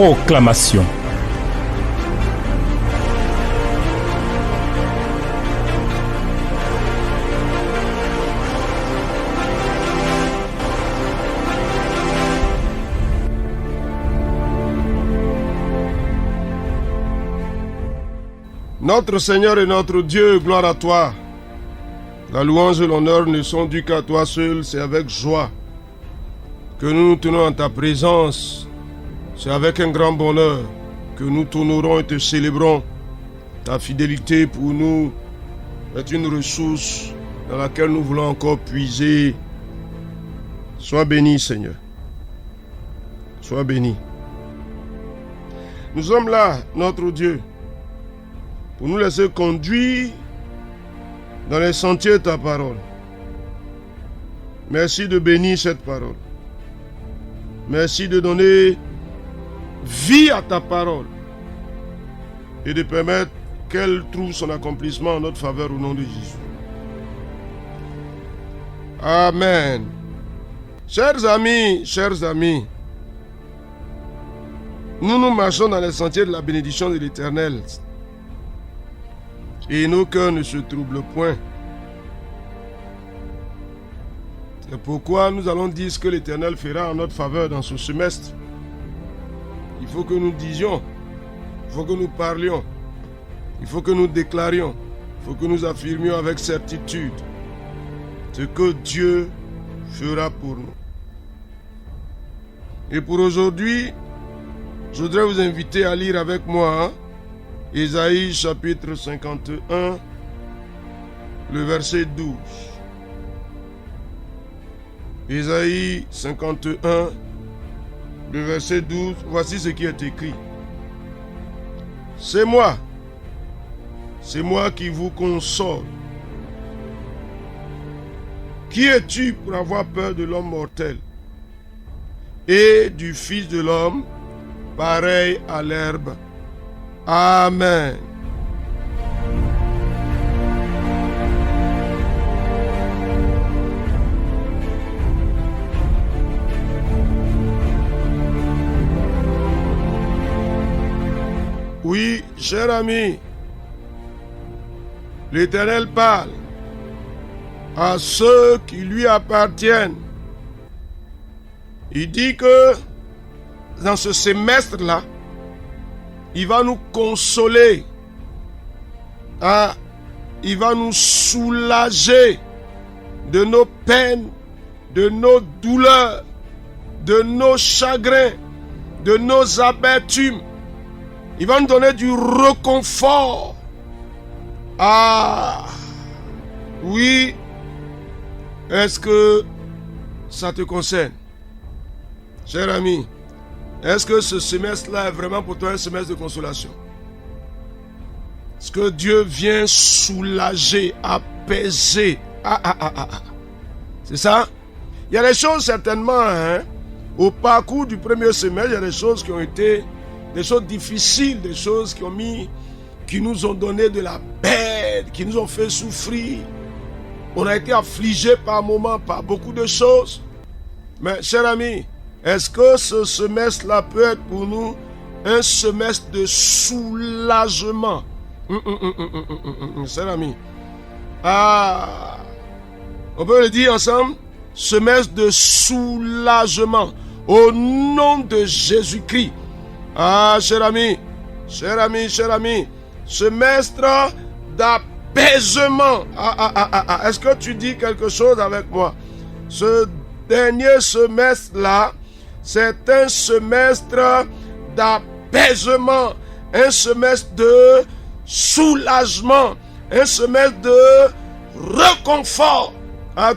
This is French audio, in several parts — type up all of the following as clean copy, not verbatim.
Proclamation. Notre Seigneur et notre Dieu, gloire à toi. La louange et l'honneur ne sont dus qu'à toi seul, c'est avec joie que nous nous tenons en ta présence. C'est avec un grand bonheur que nous t'honorons et te célébrons. Ta fidélité pour nous est une ressource dans laquelle nous voulons encore puiser. Sois béni, Seigneur. Sois béni. Nous sommes là, notre Dieu, pour nous laisser conduire dans les sentiers de ta parole. Merci de bénir cette parole. Merci de donner vie à ta parole et de permettre qu'elle trouve son accomplissement en notre faveur au nom de Jésus. Amen. Chers amis, nous marchons dans les sentiers de la bénédiction de l'Éternel. Et nos cœurs ne se troublent point. C'est pourquoi nous allons dire ce que l'Éternel fera en notre faveur dans ce semestre. Il faut que nous disions, il faut que nous parlions, il faut que nous déclarions, il faut que nous affirmions avec certitude ce que Dieu fera pour nous. Et pour aujourd'hui, je voudrais vous inviter à lire avec moi Ésaïe chapitre 51, le verset 12. Ésaïe 51, le verset 12, voici ce qui est écrit. C'est moi qui vous console. Qui es-tu pour avoir peur de l'homme mortel et du Fils de l'homme, pareil à l'herbe? Amen. Oui, cher ami, l'Éternel parle à ceux qui lui appartiennent. Il dit que dans ce semestre-là, il va nous consoler. Il va nous soulager de nos peines, de nos douleurs, de nos chagrins, de nos amertumes. Il va nous donner du réconfort. Ah, oui. Est-ce que ça te concerne, cher ami? Est-ce que ce semestre-là est vraiment pour toi un semestre de consolation? Est-ce que Dieu vient soulager, apaiser? C'est ça? Il y a des choses certainement, au parcours du premier semestre, il y a des choses qui ont été des choses difficiles, des choses qui nous ont donné de la peine, qui nous ont fait souffrir. On a été affligés par moments, par beaucoup de choses. Mais, cher ami, est-ce que ce semestre-là peut être pour nous un semestre de soulagement? Cher ami. On peut le dire ensemble? Semestre de soulagement. Au nom de Jésus-Christ. Cher ami. Semestre d'apaisement. Est-ce que tu dis quelque chose avec moi? Ce dernier semestre-là, c'est un semestre d'apaisement, un semestre de soulagement, un semestre de réconfort.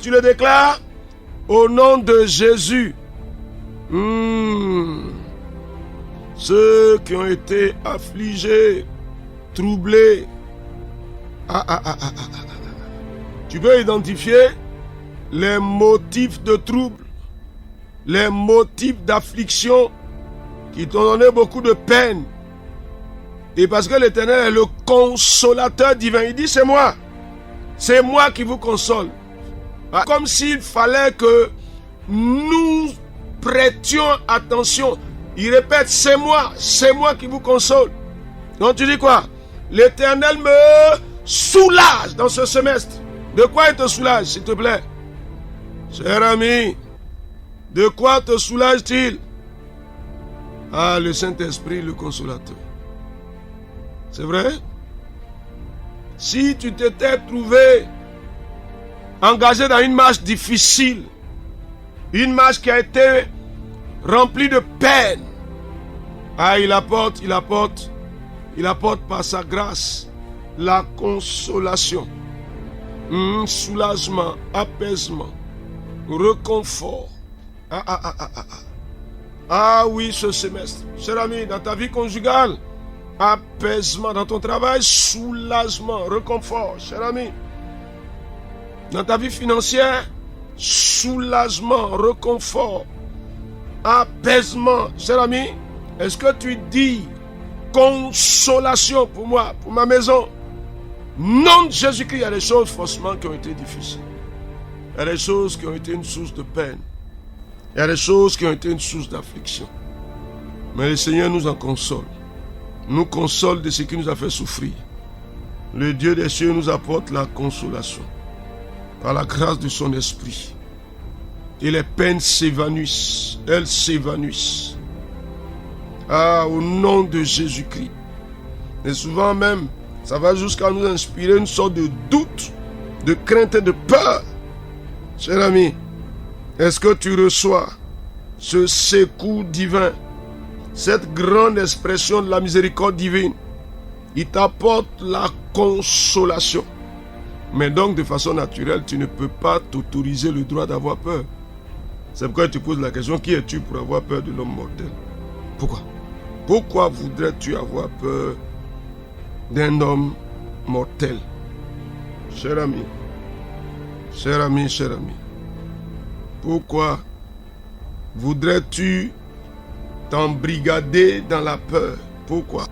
Tu le déclares? Au nom de Jésus. Ceux qui ont été affligés, troublés. Tu peux identifier les motifs de trouble, les motifs d'affliction qui t'ont donné beaucoup de peine. Et parce que l'Éternel est le consolateur divin, il dit c'est moi qui vous console. Comme s'il fallait que nous prêtions attention Il répète, c'est moi qui vous console. Donc tu dis quoi? L'Éternel me soulage dans ce semestre. De quoi il te soulage, s'il te plaît? Cher ami, de quoi te soulage-t-il? Ah, le Saint-Esprit, le consolateur. C'est vrai? Si tu t'étais trouvé engagé dans une marche difficile, une marche qui a été remplie de peine, ah, il apporte par sa grâce la consolation, soulagement, apaisement, réconfort. Ah oui, ce semestre, cher ami, dans ta vie conjugale, apaisement, dans ton travail, soulagement, réconfort, cher ami. Dans ta vie financière, soulagement, réconfort, apaisement, cher ami. Est-ce que tu dis consolation pour moi, pour ma maison? Nom de Jésus-Christ, il y a des choses forcément qui ont été difficiles. Il y a des choses qui ont été une source de peine. Il y a des choses qui ont été une source d'affliction. Mais le Seigneur nous en console. Nous console de ce qui nous a fait souffrir. Le Dieu des cieux nous apporte la consolation par la grâce de son esprit. Et les peines s'évanouissent. Elles s'évanouissent. Ah, au nom de Jésus-Christ. Et souvent même, ça va jusqu'à nous inspirer une sorte de doute, de crainte et de peur. Cher ami, est-ce que tu reçois ce secours divin, cette grande expression de la miséricorde divine? Il t'apporte la consolation. Mais donc, de façon naturelle, tu ne peux pas t'autoriser le droit d'avoir peur. C'est pourquoi tu poses la question, qui es-tu pour avoir peur de l'homme mortel? Pourquoi? Pourquoi voudrais-tu avoir peur d'un homme mortel? Cher ami, cher ami, cher ami, pourquoi voudrais-tu t'embrigader dans la peur? Pourquoi?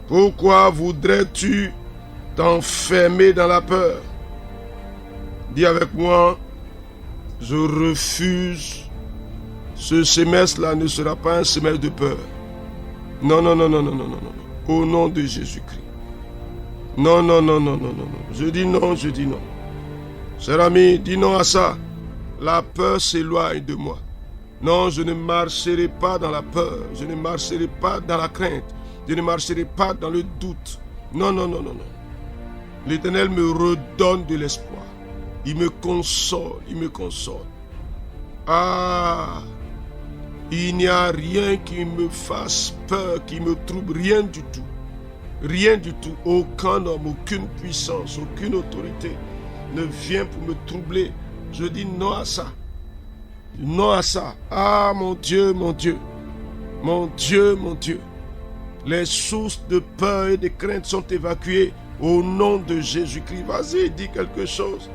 Pourquoi voudrais-tu t'enfermer dans la peur? Dis avec moi, je refuse. Ce semestre-là ne sera pas un semestre de peur. Non. Au nom de Jésus-Christ. Non. Je dis non. Cher ami, dis non à ça. La peur s'éloigne de moi. Non, je ne marcherai pas dans la peur. Je ne marcherai pas dans la crainte. Je ne marcherai pas dans le doute. Non. L'Éternel me redonne de l'espoir. Il me console. Ah, il n'y a rien qui me fasse peur, qui me trouble, rien du tout. Rien du tout. Aucun homme, aucune puissance, aucune autorité ne vient pour me troubler. Je dis non à ça. Non à ça. Ah, mon Dieu. Les sources de peur et de crainte sont évacuées au nom de Jésus-Christ. Vas-y, dis quelque chose.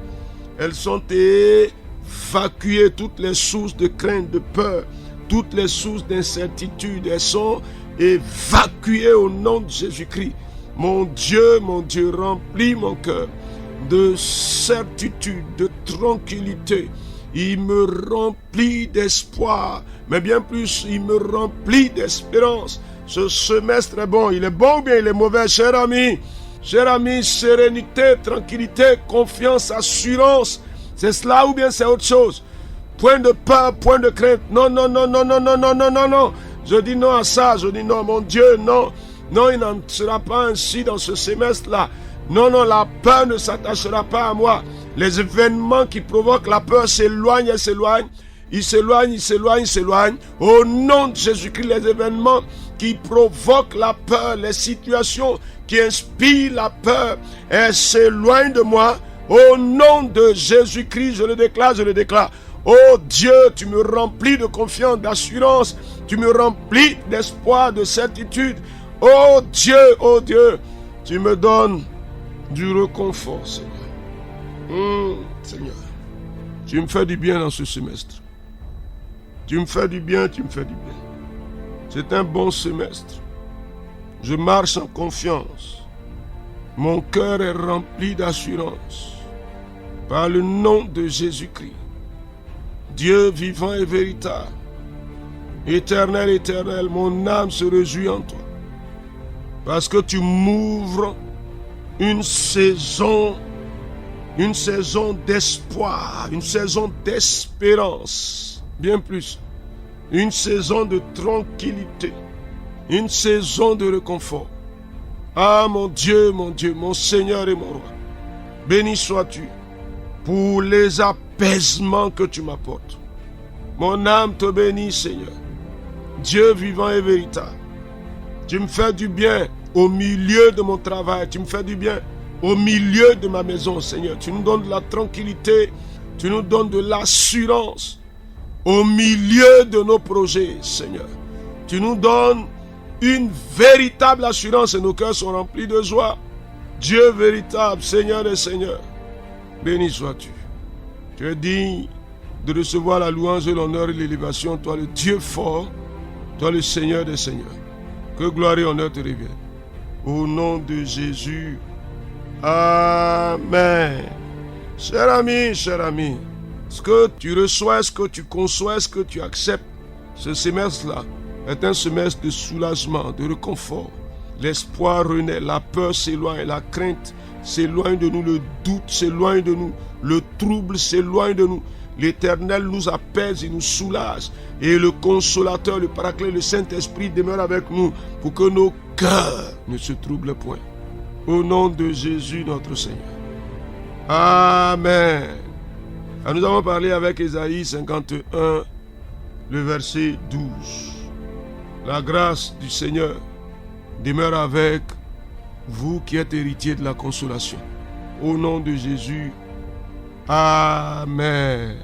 Elles sont évacuées, toutes les sources de crainte, de peur, toutes les sources d'incertitude. Elles sont évacuées au nom de Jésus-Christ. Mon Dieu, remplis mon cœur de certitude, de tranquillité. Il me remplit d'espoir, mais bien plus, il me remplit d'espérance. Ce semestre est bon. Il est bon ou bien il est mauvais, cher ami? Cher ami, sérénité, tranquillité, confiance, assurance. C'est cela ou bien c'est autre chose? Point de peur, point de crainte. Non. Je dis non à ça. Je dis non, mon Dieu, non. Non, il n'en sera pas ainsi dans ce semestre-là. Non, la peur ne s'attachera pas à moi. Les événements qui provoquent la peur s'éloignent. Ils s'éloignent. Au nom de Jésus-Christ, les événements qui provoquent la peur, les situations qui inspirent la peur, elles s'éloignent de moi. Au nom de Jésus-Christ, je le déclare. Oh Dieu, tu me remplis de confiance, d'assurance. Tu me remplis d'espoir, de certitude. Oh Dieu, tu me donnes du réconfort, Seigneur. Seigneur, tu me fais du bien dans ce semestre. Tu me fais du bien. C'est un bon semestre. Je marche en confiance. Mon cœur est rempli d'assurance. Par le nom de Jésus-Christ, Dieu vivant et véritable, Éternel, éternel, mon âme se réjouit en toi. Parce que tu m'ouvres une saison d'espoir, une saison d'espérance, bien plus. Une saison de tranquillité, une saison de réconfort. Ah mon Dieu, mon Seigneur et mon Roi, béni sois-tu pour les apaisements que tu m'apportes. Mon âme te bénit, Seigneur. Dieu vivant et véritable, tu me fais du bien au milieu de mon travail, tu me fais du bien au milieu de ma maison, Seigneur. Tu nous donnes de la tranquillité, tu nous donnes de l'assurance au milieu de nos projets, Seigneur. Tu nous donnes une véritable assurance et nos cœurs sont remplis de joie. Dieu véritable, Seigneur des Seigneurs, béni sois-tu. Tu es digne de recevoir la louange et l'honneur et l'élévation, toi le Dieu fort, toi le Seigneur des Seigneurs. Que gloire et honneur te reviennent. Au nom de Jésus. Amen. Cher ami, ce que tu reçois, ce que tu conçois, ce que tu acceptes, ce semestre-là est un semestre de soulagement, de réconfort. L'espoir renaît, la peur s'éloigne, la crainte s'éloigne de nous, le doute s'éloigne de nous, le trouble s'éloigne de nous. L'Éternel nous apaise et nous soulage. Et le Consolateur, le Paraclet, le Saint-Esprit demeure avec nous pour que nos cœurs ne se troublent point. Au nom de Jésus notre Seigneur. Amen. Alors nous avons parlé avec Ésaïe 51, le verset 12. La grâce du Seigneur demeure avec vous qui êtes héritiers de la consolation. Au nom de Jésus. Amen.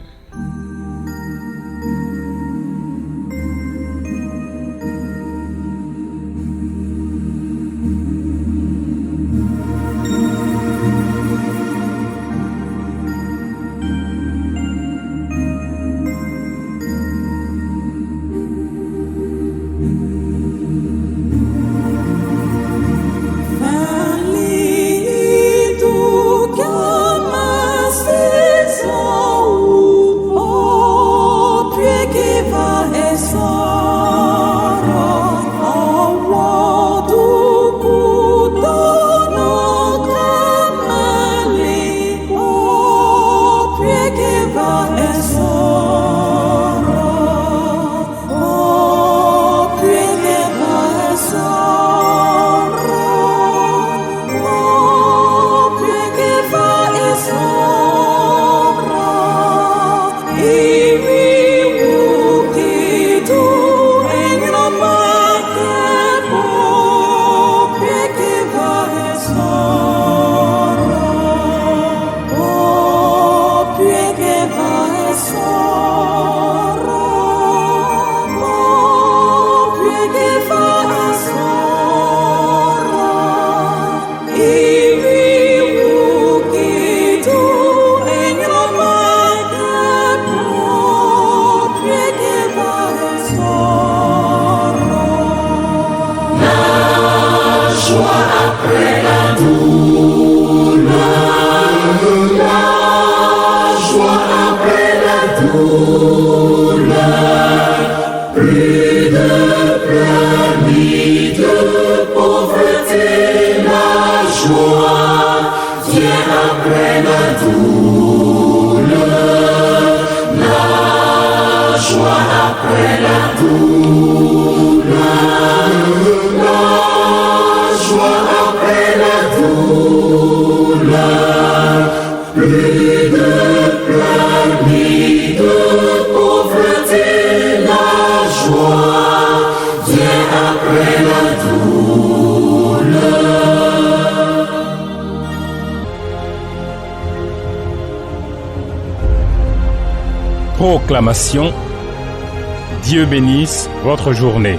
Proclamation. Dieu bénisse votre journée.